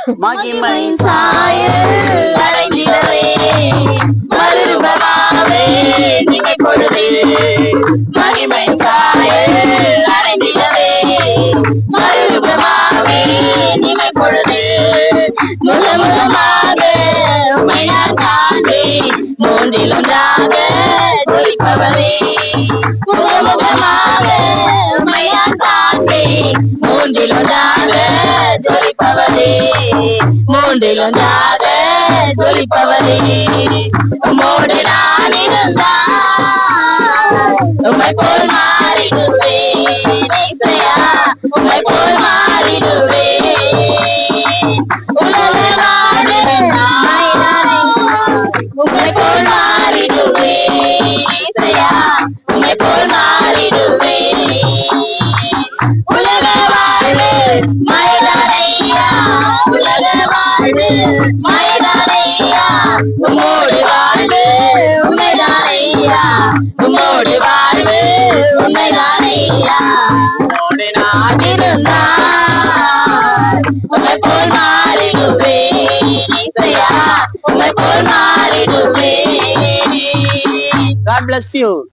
மகிமை சாயல் அடைந்திடவே மறுரூபமாவே நிமை பொழுது மகிமை சாயல் அடைந்திடவே மறுரூபமாவே நிமை பொழுது முகமுகமாக உம்மை நான் காண்பேன் மூன்றில் ஒன்றாக ஜொலிப்பவரே முகமுகமாக உம்மை நான் காண்பேன் மூன்றில் ஒன்றாக ஜொலிப்பவரே மூன்றில் ஒன்றாக ஜொலிப்பவரே உம்மோடு நான் இருந்தால் உம்மை போல் மாறிடுவேன் இசையா உம்மை போல் மாறிடுவேன் உலக வாழ்வு நாய்தானே உம்மை போல் மாறிடுவேன் இசையா உம்மை போல் மாறிடுவேன் உலக வாழ்வு மைதானையா உலக வாழ்வு மைதானையா உம்மோடு வாழ்வு உண்மைதானையா உம்மோடு வாழ்வு உண்மைதானையா உம்மோடு நான் இருந்தால் உம்மை போல் மாறிடுவேன் இசையா உம்மை போல் மாறிடுவேன். God bless you.